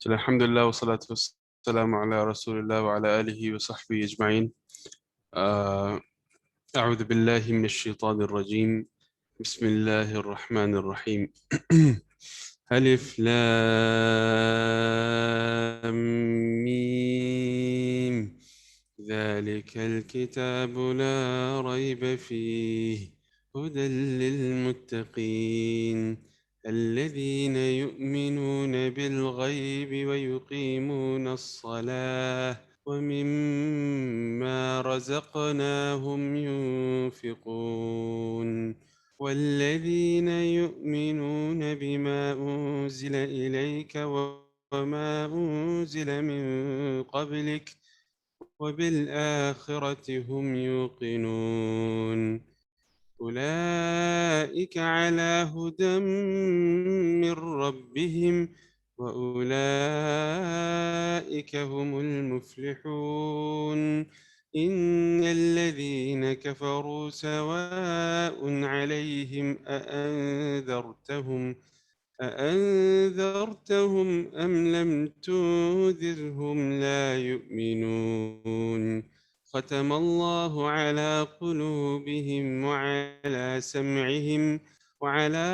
چلو الحمد لله والصلاة والسلام على رسول الله وعلى آله وصحبه أجمعين. أعوذ بالله من الشيطان الرجيم. بسم الله الرحمن الرحيم. ألف لام ميم ذلك الكتاب لا ريب فيه هدى للمتقين الذين يؤمنون بالغيب ويقيمون الصلاة ومما رزقناهم ينفقون والذين يؤمنون بما أنزل إليك وما أنزل من قبلك وبالآخرة هم يوقنون أولئك على هدى من ربهم وأولئك هم المفلحون إن الذين كفروا سواء عليهم أأنذرتهم أم لم تنذرهم لا يؤمنون ختم الله على قلوبهم وعلى سمعهم وعلى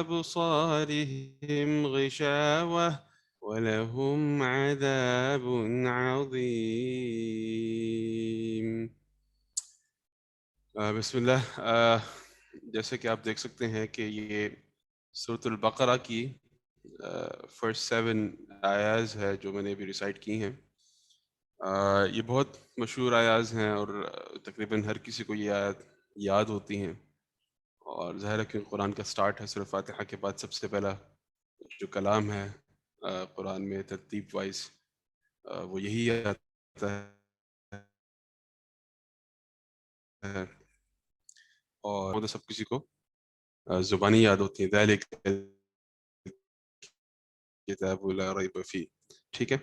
أبصارهم غشاوة ولهم عذاب عظيم. بسم اللہ. جیسے کہ آپ دیکھ سکتے ہیں کہ یہ سورۃ البقرہ کی فرسٹ 7 آیاز ہے جو میں نے ابھی ریسائٹ کی ہیں. یہ بہت مشہور آیاز ہیں اور تقریباً ہر کسی کو یہ آیات یاد ہوتی ہیں، اور ظاہر ہے کہ قرآن کا سٹارٹ ہے سورۃ فاتحہ کے بعد سب سے پہلا جو کلام ہے قرآن میں ترتیب وائز وہ یہی آتا ہے، اور وہ تو سب کسی کو زبانی یاد ہوتی ہیں. ذالک کتاب لا ریب فیہ. ٹھیک ہے،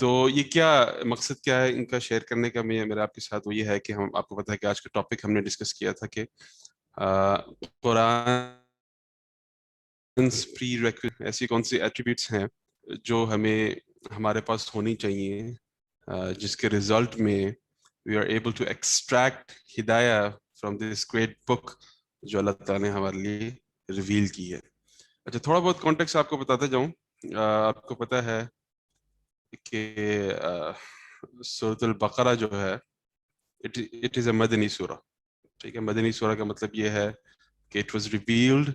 تو یہ کیا مقصد کیا ہے ان کا شیئر کرنے کا میرا آپ کے ساتھ، وہ یہ ہے کہ ہم آپ کو پتہ ہے کہ آج کا ٹاپک ہم نے ڈسکس کیا تھا کہ قرآن ایسی کون سی ایٹریبیوٹس ہیں جو ہمیں ہمارے پاس ہونی چاہیے جس کے رزلٹ میں we are able to extract ہدایہ فرام دس گریٹ بک جو اللہ تعالیٰ نے ہمارے لیے ریویل کی ہے. اچھا، تھوڑا بہت کانٹیکسٹ آپ کو بتاتا جاؤں. آپ کو پتہ ہے کہ سورۃ البقرہ جو ہے اٹ از اے مدنی سورہ. ٹھیک ہے، مدنی سورہ کا مطلب یہ ہے کہ it was revealed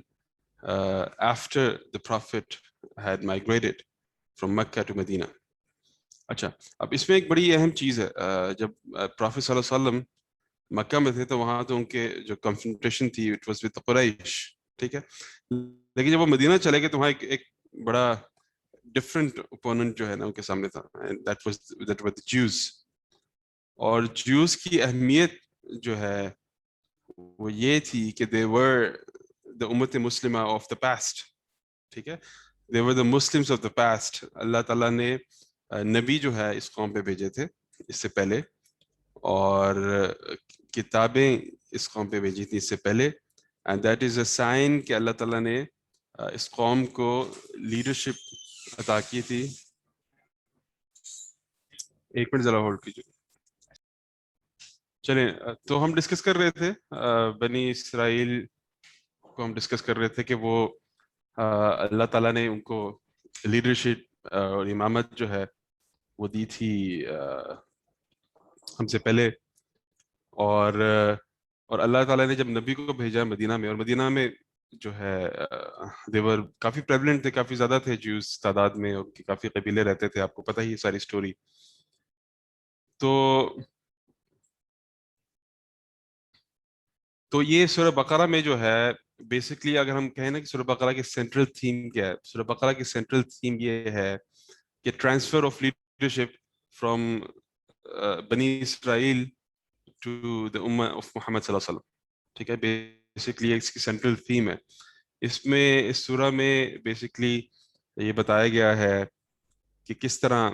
after the prophet had migrated from Mecca to Medina. اچھا، اب اس میں ایک بڑی اہم چیز ہے. جب پروفیٹ صلی اللہ علیہ وسلم مکہ میں تھے تو وہاں تو ان کے جو کنفرنٹیشن تھی اٹ واز ود قریش. ٹھیک ہے، لیکن جب وہ مدینہ چلے گئے تو وہاں ایک بڑا ڈفرینٹ اوپوننٹ جو ہے نا ان کے سامنے تھا، دیٹ واز the Jews. اور جیوز کی اہمیت جو ہے وہ یہ تھی کہ they were the امت مسلمہ of the past. ٹھیک ہے، they were the Muslims of the past. اللہ تعالیٰ نے نبی جو ہے اس قوم پہ بھیجے تھے اس سے پہلے، اور کتابیں اس قوم پہ بھیجی تھی اس سے پہلے، and that is a sign کہ اللہ تعالیٰ نے اس قوم کو لیڈرشپ عطا کی تھی. ایک منٹ ذرا ہولڈ کیجیے. چلیں، تو ہم ڈسکس کر رہے تھے بنی اسرائیل کو ہم ڈسکس کر رہے تھے کہ وہ اللہ تعالیٰ نے ان کو لیڈرشپ اور امامت جو ہے وہ دی تھی ہم سے پہلے، اور اللہ تعالیٰ نے جب نبی کو بھیجا مدینہ میں، اور مدینہ میں جو ہے دیور کافی پریولنٹ تھے، کافی زیادہ تھے جیوز تعداد میں، اور کافی قبیلے رہتے تھے، آپ کو پتہ ہی ساری سٹوری. تو یہ سورہ بقرہ میں جو ہے بیسکلی اگر ہم کہیں نا کہ سورہ بقرہ کی سینٹرل تھیم کیا ہے، سورہ بقرہ کی سینٹرل تھیم یہ ہے کہ ٹرانسفر آف لیڈرشپ فرام بنی اسرائیل ٹو دا امہ آف محمد صلی اللہ علیہ وسلم. ٹھیک ہے، بیسکلی اس کی سینٹرل تھیم ہے. اس میں اس سورہ میں بیسکلی یہ بتایا گیا ہے کہ کس طرح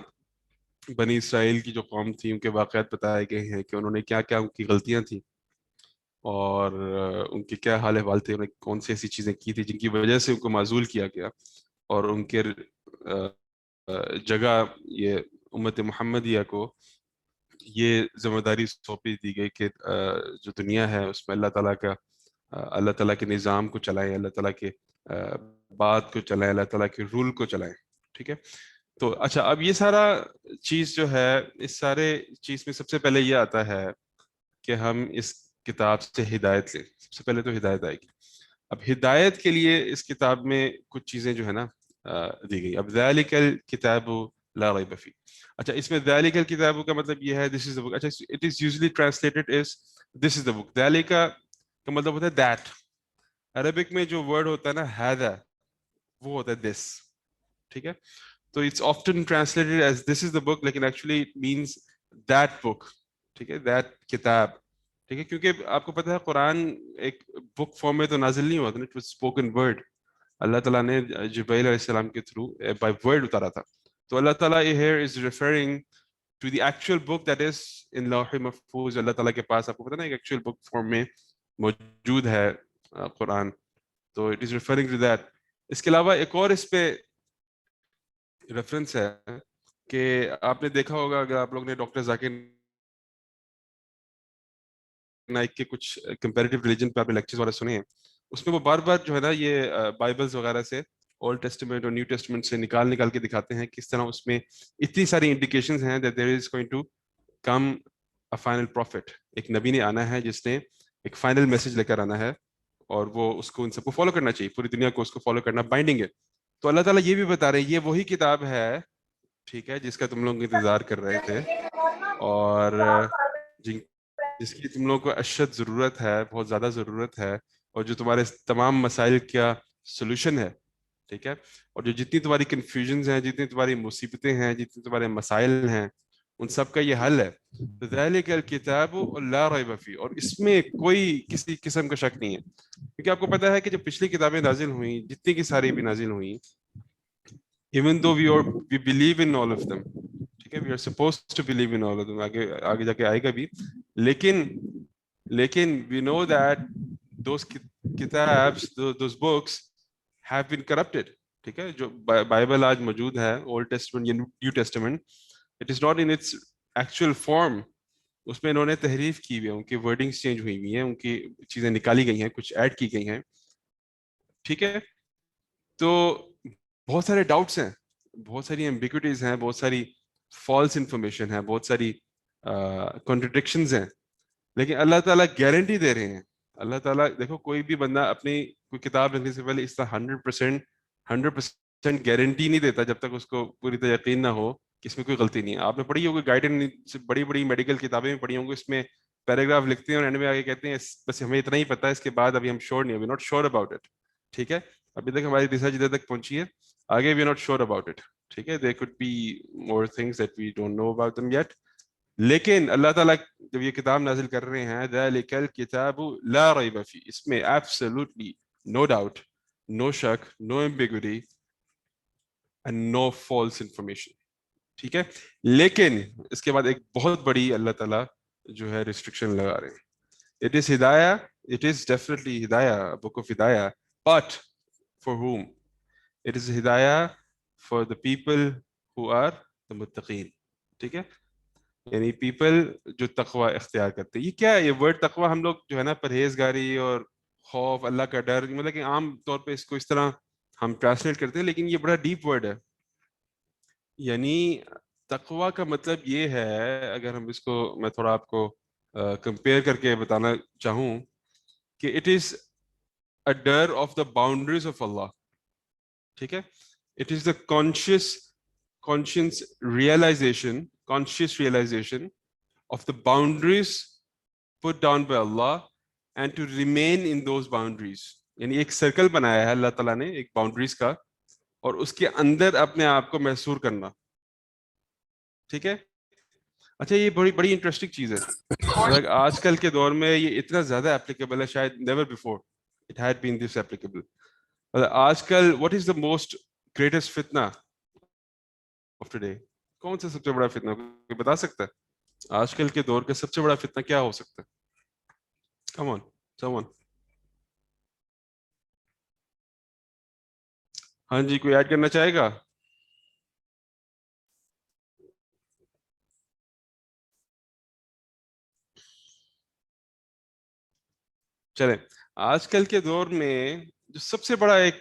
بنی اسرائیل کی جو قوم تھی ان کے واقعات بتائے گئے ہیں کہ انہوں نے کیا کیا ان کی غلطیاں تھیں، اور ان کے کیا حال احوال تھے، انہوں نے کون سی ایسی چیزیں کی تھی جن کی وجہ سے ان کو معزول کیا گیا، اور ان کے جگہ یہ امت محمدیہ کو یہ ذمہ داری سونپی دی گئی کہ جو دنیا ہے اس میں اللہ تعالیٰ کا اللہ تعالیٰ کے نظام کو چلائیں، اللہ تعالیٰ کے بات کو چلائیں، اللہ تعالیٰ کے رول کو چلائیں. ٹھیک ہے. تو اچھا، اب یہ سارا چیز جو ہے، اس سارے چیز میں سب سے پہلے یہ آتا ہے کہ ہم اس کتاب سے ہدایت لیں. سب سے پہلے تو ہدایت آئے گی. اب ہدایت کے لیے اس کتاب میں کچھ چیزیں جو ہے نا دی گئی. اب ذالک الکتاب لا ریب فیہ. اچھا، اس میں ذالک الکتاب کا مطلب یہ ہے دس از دا بک. اچھا، it is usually translated is this is the بک. ذالک کا مطلب ہوتا ہے دیٹ. عربک میں جو ورڈ ہوتا ہے نا ہذا، وہ ہوتا ہے دس. ٹھیک ہے. تو it's often translated as this is the book, لیکن actually it means that book. ٹھیک ہے، دیٹ کتاب. ٹھیک ہے. کیونکہ آپ کو پتہ ہے قرآن ایک بک فارم میں تو نازل نہیں ہوا تھا، اٹ واز اسپوکن ورڈ. اللہ تعالیٰ نے جبرائیل علیہ السلام کے تھرو بائی ورڈ اتارا تھا. تو اللہ تعالیٰ here is referring to the actual book that is in لوح محفوظ. اللہ تعالیٰ کے پاس آپ کو پتہ نا ایک ایکچوئل بک فارم میں موجود ہے قرآن. تو it is referring to that. اس کے علاوہ ایک اور اس پہ ریفرنس ہے کہ آپ نے دیکھا ہوگا، اگر آپ لوگ نے ڈاکٹر ذاکر نائک کے کچھ کمپیریٹیو ریلیجن پہ آپ نے لیکچرز وغیرہ سنے ہیں، اس میں وہ بار بار جو ہے نا یہ بائبلز وغیرہ سے، اولڈ ٹیسٹمنٹ اور نیو ٹیسٹمنٹ سے نکال کے دکھاتے ہیں کس طرح اس میں اتنی ساری انڈیکیشنز ہیں that there is going to come a final prophet. ایک نبی نے آنا ہے جس نے ایک فائنل میسج لے کر آنا ہے، اور وہ اس کو ان سب کو فالو کرنا چاہیے. پوری دنیا کو اس کو فالو کرنا بائنڈنگ ہے. تو اللہ تعالیٰ یہ بھی بتا رہے ہیں یہ وہی کتاب ہے، ٹھیک ہے، جس کا تم لوگ انتظار کر رہے تھے، اور جس کی تم لوگوں کو اشد ضرورت ہے، بہت زیادہ ضرورت ہے، اور جو تمہارے تمام مسائل کا سولوشن ہے. ٹھیک ہے. اور جو جتنی تمہاری کنفیوژنز ہیں، جتنی تمہاری مصیبتیں ہیں، جتنے تمہارے مسائل ہیں، ان سب کا یہ حل ہے. ذالک الکتاب لا ریب فیہ. اور اس میں کوئی کسی قسم کا شک نہیں ہے. کیونکہ آپ کو پتہ ہے کہ جب پچھلی کتابیں نازل ہوئیں، جتنی کی ساری بھی نازل ہوئیں، even though we believe in all of them, ٹھیک ہے، we are supposed to believe in all of them، آگے جا کے آئے گا بھی، لیکن we know that those kitabs, those books have been corrupted. ٹھیک ہے. جو بائبل آج موجود ہے، اولڈ ٹیسٹمنٹ یا new testament, it is not in its actual form. اس میں انہوں نے تحریف کی ہوئی ہے، ان کی ورڈنگز چینج ہوئی ہوئی ہیں، ان کی چیزیں نکالی گئی ہیں، کچھ ایڈ کی گئی ہیں. ٹھیک ہے. تو بہت سارے ڈاؤٹس ہیں، بہت ساری ایمبیگوٹیز ہیں، بہت ساری فالس انفارمیشن ہے، بہت ساری کانٹرڈکشنز ہیں. لیکن اللہ تعالیٰ گارنٹی دے رہے ہیں. اللہ تعالیٰ دیکھو، کوئی بھی بندہ اپنی کوئی کتاب لکھنے سے پہلے اس طرح 100% گارنٹی نہیں دیتا جب تک اس کو پوری طرح یقین نہ ہو کہ اس میں کوئی غلطی نہیں ہے. آپ نے پڑھی ہوگی گائیڈنس، بڑی بڑی میڈیکل کتابیں میں پڑھی ہوں گی، اس میں پیراگراف لکھتے ہیں اور اینڈ میں آگے کہتے ہیں بس ہمیں اتنا ہی پتا ہے، اس کے بعد ابھی ہم شور نہیں، وی ناٹ شور اباؤٹ اٹ. ٹھیک ہے. ابھی تک ہماری ریسرچ ادھر تک پہنچی ہے، آگے وی ناٹ شور اباؤٹ اٹ. ٹھیک ہے. there could be more things that we don't know about them yet. لیکن اللہ تعالیٰ جب یہ کتاب نازل کر رہے ہیں ذالک الکتاب لا ریب فیہ، اس میں absolutely no doubt, no شک، no ambiguity and no false information. ٹھیک ہے. لیکن اس کے بعد ایک بہت بڑی اللہ تعالیٰ جو ہے ریسٹرکشن لگا رہے ہیں. It is Hidaya, it is definitely Hidaya, a book of Hidaya, but for whom? It is Hidaya for the people who are the متقین. ٹھیک ہے. یعنی پیپل جو تقوی اختیار کرتے ہیں. یہ کیا ہے یہ ورڈ تقوی؟ ہم لوگ جو ہے نا پرہیزگاری اور خوف، اللہ کا ڈر، مطلب کہ عام طور پہ اس کو اس طرح ہم ٹرانسلیٹ کرتے ہیں، لیکن یہ بڑا ڈیپ ورڈ ہے. یعنی تقوی کا مطلب یہ ہے، اگر ہم اس کو میں تھوڑا آپ کو کمپیئر کر کے بتانا چاہوں، کہ اٹ از اے ڈر آف دا باؤنڈریز آف اللہ. ٹھیک ہے. It is the conscious realization of the boundaries put down by Allah and to remain in those boundaries. یعنی ایک سرکل بنایا ہے اللہ تعالیٰ نے ایک باؤنڈریز کا، اور اس کے اندر اپنے آپ کو محصور کرنا. ٹھیک ہے. اچھا، یہ بڑی انٹرسٹنگ چیز ہے. آج کل کے دور میں یہ اتنا زیادہ اپلیکیبل ہے، شاید never before it had been this applicable. آج کل what is the most greatest فتنہ آف ٹوڈے؟ کون سا سب سے بڑا فتنہ کوئی بتا سکتا ہے؟ آج کل کے دور کا سب سے بڑا فتنہ کیا ہو سکتا ہے؟ کم آن سم ون. ہاں جی، کوئی ایڈ کرنا چاہے گا؟ چلیں آج کل کے دور میں جو سب سے بڑا ایک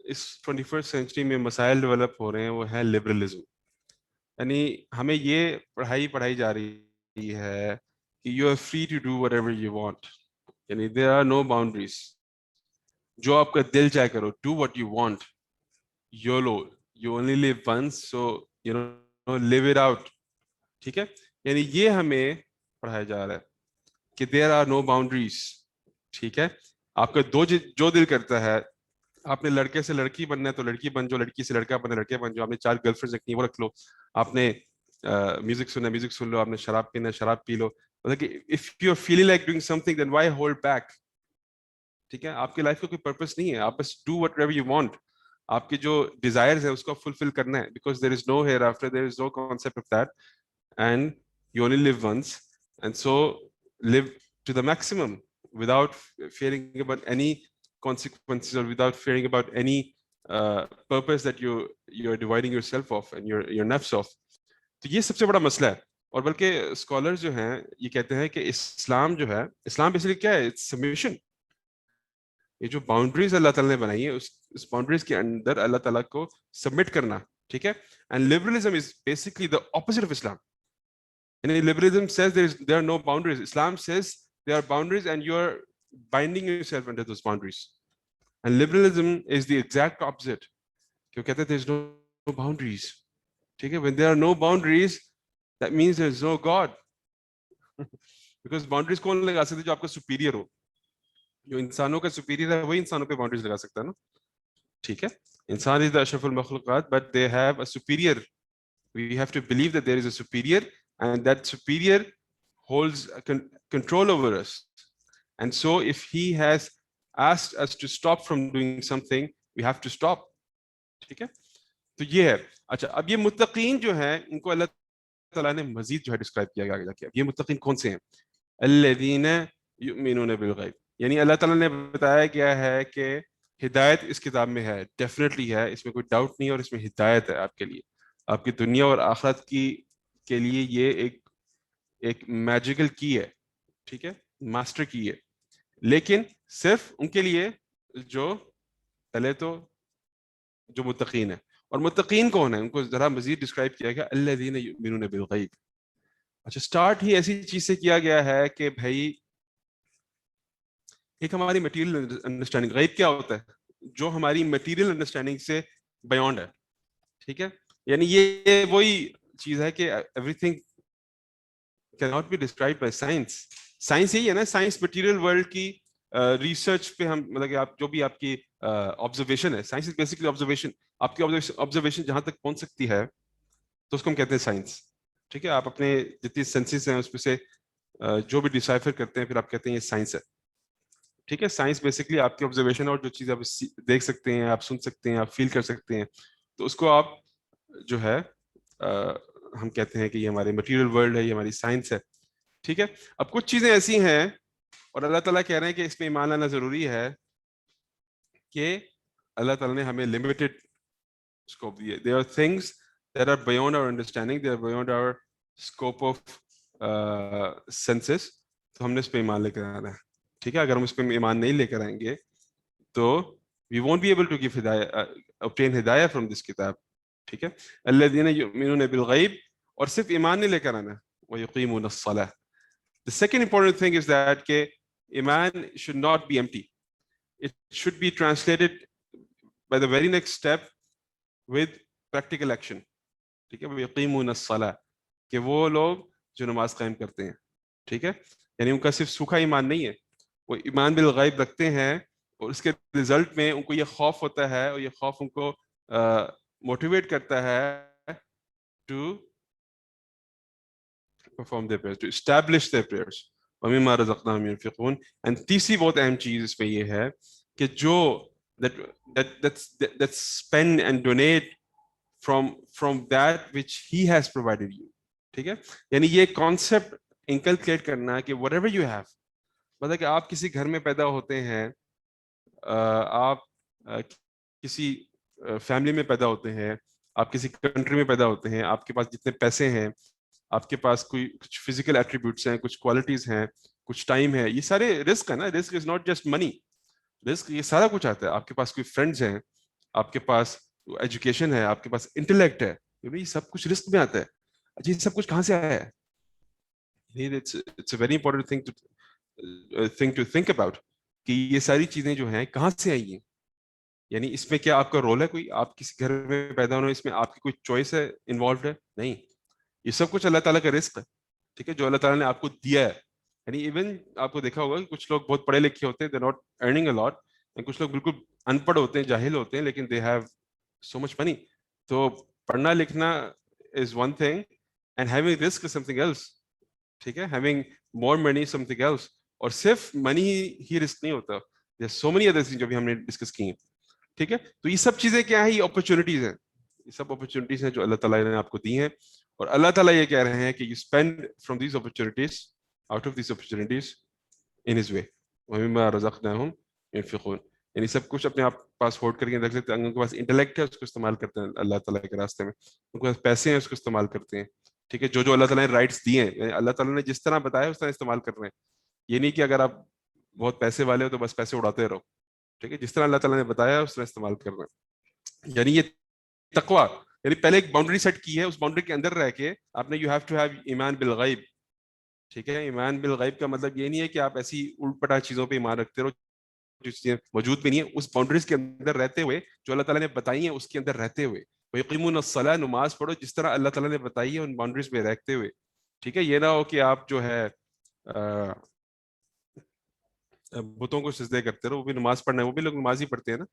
اس 21st سینچری میں مسائل ڈیولپ ہو رہے ہیں وہ ہے لبرلزم. یعنی ہمیں یہ پڑھائی جا رہی ہے کہ you are free to do whatever you want. یعنی دیر آر نو باؤنڈریز. جو آپ کا دل چاہے کرو, do what you want. YOLO, you only live once, so you know live it out. ٹھیک ہے, یعنی یہ ہمیں پڑھایا جا رہا ہے کہ دیر آر نو باؤنڈریز. ٹھیک ہے, آپ کا جو دل کرتا ہے, آپ نے لڑکے سے لڑکی بننا ہے تو لڑکی بن جاؤ, لڑکی سے لڑکا بننا لڑکے بن جاؤ, آپ نے 4 گرل فرینڈز رکھنی ہے وہ رکھ لو, آپ نے میوزک سننا میوزک سن لو, آپ نے شراب پینا شراب پی لو. مطلب کہ if you are feeling like doing something then why hold back. ٹھیک ہے, آپ کی لائف کا کوئی پرپس نہیں ہے, آپ بس do whatever you want. آپ کے جو ڈیزائرز ہیں اس کو فلفل کرنا ہے, because there is no hereafter, there is no concept of that, and you only live once, and so live to the maximum without fearing about any consequences or without fearing about any purpose that you're dividing yourself off and your nafs off. تو یہ سب سے بڑا مسئلہ ہے. اور بلکہ scholars جو ہیں یہ کہتے ہیں کہ اسلام جو ہے, اسلام بیسیکلی کیا ہے, اٹس سبمیشن. یہ جو باؤنڈریز اللہ تعالیٰ نے بنائی ہے اس باؤنڈریز کے اندر اللہ تعالیٰ کو سبمٹ کرنا. ٹھیک ہے, and liberalism is basically the opposite of Islam. یعنی liberalism says there are no boundaries. Islam says there are boundaries and you are binding yourself under those boundaries. And liberalism is the exact opposite. کہ وہ کہتے ہیں there is no boundaries. ٹھیک ہے, when there are no boundaries that means there is no God. Because boundaries کون لگا سکتے جو آپ کا superior ہو. جو انسانوں کا superior ہے وہی انسانوں پہ boundaries لگا سکتا ہے نا. ٹھیک ہے, انسان is the اشرف المخلوقات but they have a superior. We have to believe that there is a superior and that superior holds control over us. And so if he has asked us to stop from doing something, we have to stop. ٹھیک ہے, تو یہ ہے. اچھا, اب یہ متقین جو ہیں ان کو اللہ تعالیٰ نے مزید جو ہے ڈسکرائب کیا گیا کہ یہ متقین کون سے ہیں. الذین یؤمنون بالغیب, یعنی اللہ تعالیٰ نے بتایا گیا ہے کہ ہدایت اس کتاب میں ہے, ڈیفینیٹلی ہے, اس میں کوئی ڈاؤٹ نہیں, اور اس میں ہدایت ہے آپ کے لیے, آپ کی دنیا اور آخرت کے لیے. یہ ایک میجیکل کی ہے. ٹھیک ہے, ماسٹر کی ہے, لیکن صرف ان کے لیے جو پہلے تو جو متقین ہیں. اور متقین کون ہیں, ان کو ذرا مزید ڈسکرائب کیا گیا الذین یؤمنون بالغیب. اچھا, سٹارٹ ہی ایسی چیز سے کیا گیا ہے کہ بھائی ایک ہماری مٹیریل انڈرسٹینڈنگ. غیب کیا ہوتا ہے, جو ہماری مٹیریل انڈرسٹینڈنگ سے بیونڈ ہے. ٹھیک ہے, یعنی یہ وہی چیز ہے کہ every thing cannot be described by science. Science یہی ہے نا, سائنس مٹیریل ورلڈ کی ریسرچ پہ ہم, مطلب کہ آپ جو بھی آپ کی آبزرویشن ہے, سائنس از بیسکلی آبزرویشن. آپ کی آبزرویشن جہاں تک پہنچ سکتی ہے تو اس کو ہم کہتے ہیں سائنس. ٹھیک ہے, آپ اپنے جتنی سینسز ہیں اس پہ سے جو بھی ڈسائفر کرتے ہیں پھر آپ کہتے ہیں یہ سائنس ہے. ٹھیک ہے, سائنس بیسکلی آپ کی آبزرویشن اور جو چیز آپ دیکھ سکتے ہیں, آپ سن سکتے ہیں, آپ فیل کر سکتے ہیں, تو اس کو آپ جو ہے ہم کہتے ہیں کہ یہ ہمارے مٹیریل ورلڈ ہے, یہ ہماری سائنس ہے. ٹھیک ہے, اب کچھ چیزیں ایسی ہیں اور اللہ تعالیٰ کہہ رہے ہیں کہ اس میں ایمان لانا ضروری ہے کہ اللہ تعالیٰ نے ہمیں لمیٹڈ اسکوپ دیے. There are things that are beyond our understanding, they are beyond our scope of senses. تو ہم نے اس پہ ایمان لے کر آنا ہے. ٹھیک ہے, اگر ہم اس پہ ایمان نہیں لے کر آئیں گے تو we won't be able to give obtain Hidaya from this کتاب. ٹھیک ہے, الذین یؤمنون بالغیب, اور صرف ایمان نہیں لے کر آنا, ویقیمون الصلاۃ. The second important thing is that کہ ایمان should not be empty. It should be translated by the very next step with practical action. ٹھیک ہے, ویقیمون الصلاۃ, کہ وہ لوگ جو نماز قائم کرتے ہیں. ٹھیک ہے, یعنی ان کا صرف سوکھا ایمان نہیں ہے, وہ ایمان بالغیب رکھتے ہیں, اور اس کے رزلٹ میں ان کو یہ خوف ہوتا ہے, اور یہ خوف ان کو موٹیویٹ کرتا ہے to perform their prayers, to establish their prayers. وَمِمَّا رَزَقْنَاهُمْ يُنْفِقُونَ. And تیسری بہت اہم چیز اس میں یہ ہے کہ جو that spend and donate from that which he has provided you. ٹھیک ہے, یعنی یہ کانسیپٹ انکلکیٹ کرنا کہ whatever you have, مطلب کہ آپ کسی گھر میں پیدا ہوتے ہیں, آپ کسی فیملی میں پیدا ہوتے ہیں, آپ کسی کنٹری میں پیدا ہوتے ہیں, آپ کے پاس جتنے پیسے ہیں, آپ کے پاس کوئی کچھ فزیکل ایٹریبیوٹس ہیں, کچھ کوالٹیز ہیں, کچھ ٹائم ہے, یہ سارے رزق ہے نا. رزق از ناٹ جسٹ منی, رزق یہ سارا کچھ آتا ہے. آپ کے پاس کوئی فرینڈز ہیں, آپ کے پاس ایجوکیشن ہے, آپ کے پاس انٹلیکٹ ہے, یہ سب کچھ رزق میں آتا ہے. اچھا یہ سب کچھ کہاں سے آیا ہے؟ It's a very important thing to think about کہ یہ ساری چیزیں جو ہیں کہاں سے آئی ہیں. یعنی اس میں کیا آپ کا رول ہے کوئی؟ آپ کسی گھر میں پیدا ہونا, اس میں آپ کی کوئی چوائس ہے انوالوڈ ہے؟ نہیں, یہ سب کچھ اللہ تعالیٰ کا رزق ہے, ٹھیک ہے, جو اللہ تعالیٰ نے آپ کو دیا ہے. یعنی ایون آپ کو دیکھا ہوگا کہ کچھ لوگ بہت پڑھے لکھے ہوتے ہیں, they're not earning a lot, کچھ لوگ بالکل ان پڑھ ہوتے ہیں, جاہل ہوتے ہیں, لیکن they have so much money. تو پڑھنا لکھنا is one thing and having risk is something else, ٹھیک ہے, having more money is something else. اور صرف منی ہی رسک نہیں ہوتا, there are so many other things جو بھی ہم نے ڈسکس کی ہیں, ٹھیک ہے. تو یہ سب چیزیں کیا ہیں؟ یہ اپرچونیٹیز ہیں, یہ سب اپرچونیٹیز ہیں جو اللہ تعالیٰ نے آپ کو دی ہیں. اور اللہ تعالیٰ یہ کہہ رہے ہیں کہ you spend from these opportunities, out of these opportunities in his way, وَمِمَّا رَزَقْنَاهُمْ يُنْفِقُونَ. یعنی سب کچھ اپنے آپ پاس ہولڈ کر کے رکھ لیتے ہیں. ان کے پاس انٹلیکٹ ہے, اس کو استعمال کرتے ہیں اللہ تعالیٰ کے راستے میں. ان کے پاس پیسے ہیں, اس کو استعمال کرتے ہیں, ٹھیک ہے. جو اللہ تعالیٰ نے رائٹس دیے ہیں, یعنی اللہ تعالیٰ نے جس طرح بتایا اس طرح استعمال کر رہے ہیں. یہ نہیں کہ اگر آپ بہت پیسے والے ہو تو بس پیسے اڑاتے رہو, ٹھیک ہے. جس طرح اللہ تعالیٰ نے بتایا اس طرح استعمال کر رہے ہیں. یعنی یہ تقویٰ, یعنی پہلے ایک باؤنڈری سیٹ کی ہے, اس باؤنڈری کے اندر رہ کے آپ نے یو ہیو ٹو ہیو ایمان بالغیب, ٹھیک ہے. ایمان بالغیب کا مطلب یہ نہیں ہے کہ آپ ایسی الٹ پٹا چیزوں پہ ایمان رکھتے رہو جو چیزیں موجود بھی نہیں ہیں. اس باؤنڈریز کے اندر رہتے ہوئے, جو اللہ تعالیٰ نے بتائی ہیں اس کے اندر رہتے ہوئے, وَيُقِيمُونَ الصَّلَاةَ, نماز پڑھو جس طرح اللہ تعالیٰ نے بتائی ہے ان باؤنڈریز میں رہتے ہوئے, ٹھیک ہے. یہ نہ ہو کہ آپ جو ہے بتوں کو سجدے کرتے رہو. وہ بھی نماز پڑھنا ہے, وہ بھی لوگ نماز ہی پڑھتے ہیں نا,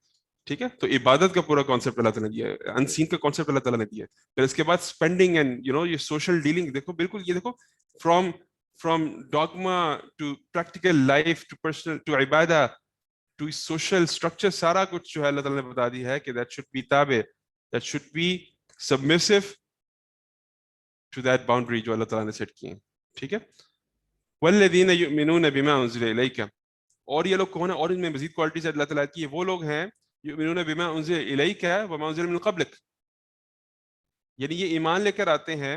ٹھیک ہے. تو عبادت کا پورا کانسیپٹ اللہ تعالیٰ نے دیا ہے, انسین کا کانسیپٹ اللہ تعالیٰ نے دیا ہے. پھر اس کے بعد اسپینڈنگ اینڈ یہ سوشل ڈیلنگ دیکھو, بالکل یہ دیکھو, from dogma to practical life to personal to عبادہ ٹو سوشل اسٹرکچر, سارا کچھ جو ہے اللہ تعالیٰ نے بتا دیا ہے کہ دیٹ شوڈ بی تابع, that should be submissive to that boundary جو اللہ تعالیٰ نے سیٹ کی ہے, ٹھیک ہے. والذین یؤمنون بما انزل الیک, اور یہ لوگ کون ہیں؟ اور ان میں مزید کوالٹیز اللہ تعالیٰ کی, وہ لوگ ہیں یؤمنون بما انزل الیک وما انزل من قبلک, یعنی یہ ایمان لے کر آتے ہیں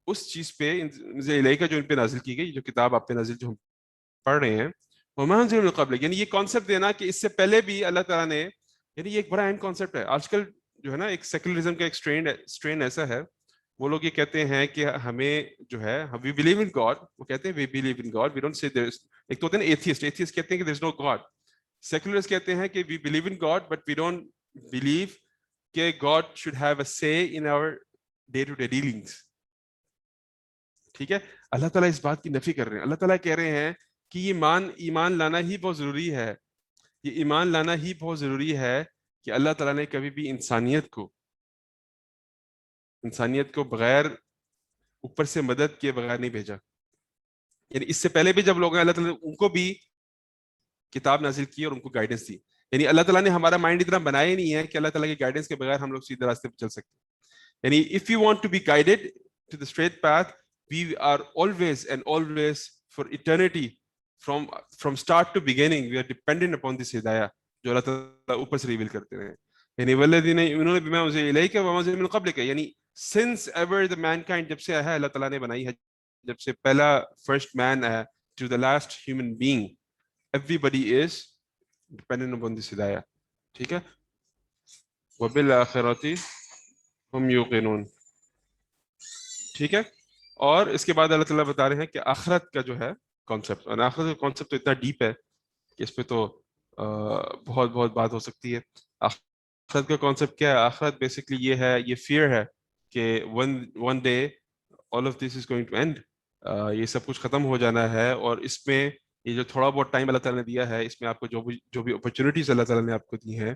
اس چیز پہ انزل الیک جو ان پہ نازل کی گئی, جو کتاب آپ پہ نازل جو ہم پڑھ رہے ہیں, وما انزل من قبلک, یعنی یہ کانسیپٹ دینا کہ اس سے پہلے بھی اللہ تعالیٰ نے, یعنی یہ ایک بڑا اہم کانسیپٹ ہے. آج کل جو ہے نا ایک سیکولرزم کا ایک اسٹرین ایسا ہے, وہ لوگ یہ کہتے ہیں کہ ہمیں جو ہے وی بلیو ان گاڈ, وہ کہتے ہیں we believe in God, we don't say ایک تو ہوتے ہیں نا ایتھیسٹ کہتے ہیں کہ دیر از نو گاڈ. سیکولرز کہتے ہیں کہ we believe in God but we don't believe کہ God should have a say in our day to day dealings, ٹھیک ہے. اللہ تعالیٰ اس بات کی نفی کر رہے ہیں. اللہ تعالیٰ کہہ رہے ہیں کہ یہ ایمان لانا ہی بہت ضروری ہے, یہ ایمان لانا ہی بہت ضروری ہے کہ اللہ تعالیٰ نے کبھی بھی انسانیت کو بغیر اوپر سے مدد کیے بغیر نہیں بھیجا. یعنی اس سے پہلے بھی جب لوگ ہیں, اللہ تعالیٰ نے ان کو بھی کتاب نازل کی اور ان کو گائیڈنس دی. یعنی اللہ تعالیٰ نے ہمارا مائنڈ اتنا بنایا ہی نہیں ہے کہ اللہ تعالیٰ کی گائیڈنس کے بغیر ہم لوگ سیدھے راستے پہ چل سکتے. یعنی if you want to be guided to the straight path, we are always and always for eternity from start to beginning we are dependent upon this hidayah جو اللہ تعالیٰ اوپر سے ریویل کرتے ہیں. یعنی والذین یؤمنون بما انزل الیک وما انزل من قبلک, یعنی since ever the mankind, جب سے ہے اللہ تعالیٰ نے بنائی ہے, جب سے پہلا فرسٹ مین ہے to the last human being, everybody is dependent upon this hidayah, ٹھیک ہے. وبالآخرۃ ہم یوقنون, ٹھیک ہے. اور اس کے بعد اللہ تعالیٰ بتا رہے ہیں کہ آخرت کا جو ہے کانسیپٹ, اور آخرت کا کانسیپٹ تو اتنا ڈیپ ہے کہ اس پہ تو بہت بہت بات ہو سکتی ہے. آخرت کا کانسیپٹ کیا ہے؟ آخرت بیسکلی یہ ہے, یہ فیئر ہے کہ one day all of this is going to end, یہ سب کچھ ختم ہو جانا ہے. اور اس میں یہ جو تھوڑا بہت ٹائم اللہ تعالیٰ نے دیا ہے, اس میں آپ کو جو بھی اپرچونیٹیز اللہ تعالیٰ نے آپ کو دی ہیں,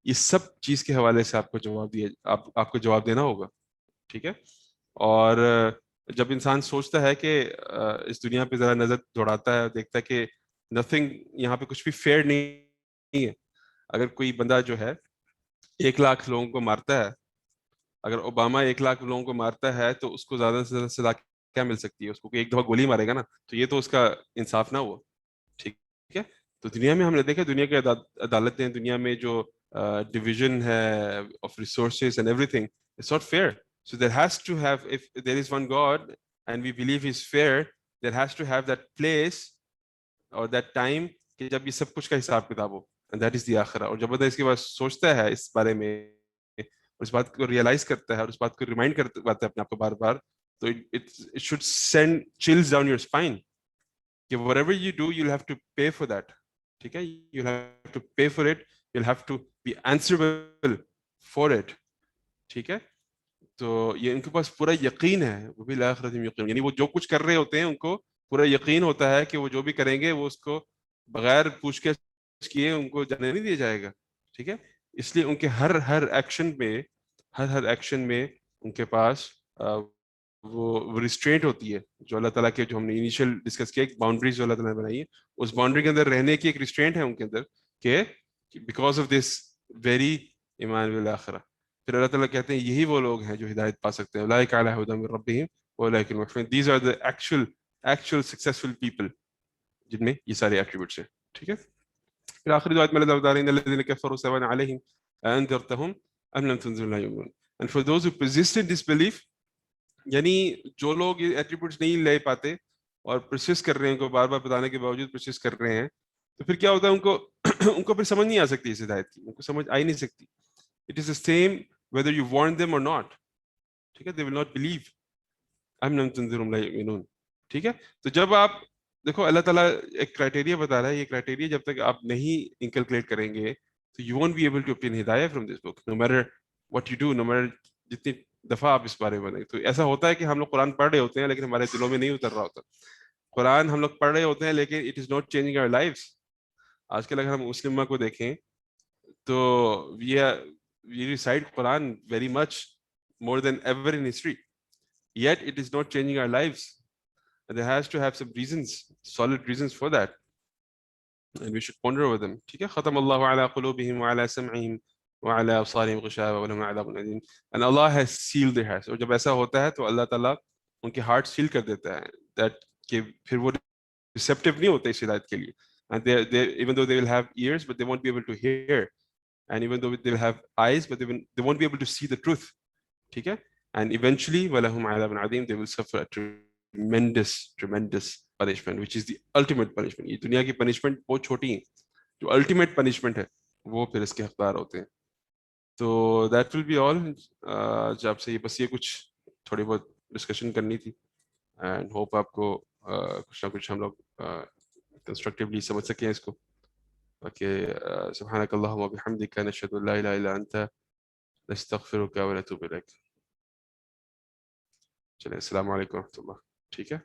اس سب چیز کے حوالے سے آپ کو جواب دینا ہوگا, ٹھیک ہے. اور جب انسان سوچتا ہے کہ اس دنیا پہ ذرا نظر دوڑاتا ہے, دیکھتا ہے کہ نتھنگ, یہاں پہ کچھ بھی فیئر نہیں ہے. اگر کوئی بندہ جو ہے 1 لاکھ لوگوں کو مارتا ہے, اگر اوباما 1 لاکھ لوگوں کو مارتا ہے تو اس کو زیادہ سے زیادہ سزا کیا مل سکتی ہے؟ اس کو ایک دفعہ گولی مارے گا نا, تو یہ تو اس کا انصاف نہ ہوا, ٹھیک ہے. تو دنیا میں ہم نے دیکھا, دنیا کی عدالتیں, دنیا میں جو ڈویژن ہے of resources and everything, it's not fair. So there has to have, if there is one God and we believe he's fair, there has to have that place or that time کہ جب یہ سب کچھ کا حساب کتاب ہو, and that is the آخرہ. اور جب بندہ اس کے بعد سوچتا ہے اس بارے میں, اس بات کو ریئلائز کرتا ہے اور اس بات کو ریمائنڈ کرتا ہے اپنے آپ کو بار بار, تو it should send chills down your spine کہ whatever you do you'll have to pay for that. ٹھیک ہے, you'll have to pay for it, you'll have to be answerable for it. ٹھیک ہے, تو یہ ان کے پاس پورا یقین ہے, وہ بھی بالآخرۃ هم یقین, یعنی وہ جو کچھ کر رہے ہوتے ہیں ان کو پورا یقین ہوتا ہے کہ وہ جو بھی کریں گے وہ اس کو بغیر پوچھ کے کیے ان کو جانے نہیں دیا جائے گا. ٹھیک ہے, اس لیے ان کے ہر ایکشن میں ان کے پاس وہ ریسٹرینٹ ہوتی ہے جو اللہ تعالیٰ کے, جو ہم نے انیشیل ڈسکس کیا, ایک باؤنڈریز جو اللہ تعالیٰ نے بنائی ہے, اس باؤنڈری کے اندر رہنے کی ایک ریسٹرینٹ ہے ان کے اندر کہ بیکاز آف دس ویری ایمان بالآخرہ. پھر اللہ تعالیٰ کہتے ہیں یہی وہ لوگ ہیں جو ہدایت پا سکتے ہیں, اولئک علی ھدی من ربہم واولئک هم المفلحون. These are the actual successful people جن میں یہ سارے ایٹریبیوٹس ہیں. ٹھیک ہے, پھر آخری آیت میں اللہ تعالیٰ ان الذین کفروا سواء علیہم اانذرتہم ام لم تنذرہم لا یؤمنون. And for those who persist in disbelief, یعنی جو لوگ یہ ایٹریبیوٹس نہیں لے پاتے اور پرسسٹ کر رہے ہیں, ان کو بار بار بتانے کے باوجود پرسسٹ کر رہے ہیں, تو پھر کیا ہوتا ہے, ان کو پھر سمجھ نہیں آ سکتی اس ہدایت کی, ان کو سمجھ آ ہی نہیں سکتی. It is the same whether you warn them or not. ٹھیک ہے, they will not believe. ام لم تنذرہم لا یؤمنون. ٹھیک ہے, تو جب آپ دیکھو اللہ تعالیٰ ایک کرائٹیریا بتا رہا ہے, یہ کرائٹیریا جب تک آپ نہیں انکلکلیٹ کریں گے تو you won't be able to obtain Hidaya from this book, no matter what you do, no matter جتنی دفعہ آپ اس بارے میں بنیں. تو ایسا ہوتا ہے کہ ہم لوگ قرآن پڑھ رہے ہوتے ہیں لیکن ہمارے دلوں میں نہیں اتر رہا ہوتا. قرآن ہم لوگ پڑھ رہے ہوتے ہیں لیکن it is not changing our lives. آج کل اگر ہم مسلمہ کو دیکھیں تو we recite Quran very much more than ever in history, yet it is not changing our lives. And there has to have some reasons, solid reasons for that, and we should ponder over them. ٹھیک ہے, ختم اللہ علی قلوبہم وعلی سمعہم وعلی ابصارہم غشاوہ ولہم عذاب علیم. And Allah has sealed their hearts. اور جب ایسا ہوتا ہے تو اللہ تعالیٰ ان کے ہارٹ سیل کر دیتا ہے, that کہ پھر وہ ریسیپٹیو نہیں ہوتے اس ہدایت کے لیے. And even though they will have ears but they won't be able to hear, and even though they will have eyes but they won't be able to see the truth. ٹھیک ہے, and eventually وَلَهُمْ عَذَابٌ عَظِيمٌ, they will suffer a tremendous punishment, which is the ultimate punishment. یہ دنیا کی punishment بہت چھوٹی ہیں, جو ultimate punishment ہے وہ پھر اس کے حقدار ہوتے ہیں. تو that will be all. جب سے بس یہ کچھ تھوڑی بہت ڈسکشن کرنی تھی, and hope آپ کو کچھ نہ کچھ ہم لوگ کنسٹرکٹیولی سمجھ سکیں اس کو. سبحانک اللہم وبحمدک نشہد ان لا الہ الا انت نستغفرک ونتوب الیک. چلیں, السلام علیکم ورحمۃ اللہ. ٹھیک ہے.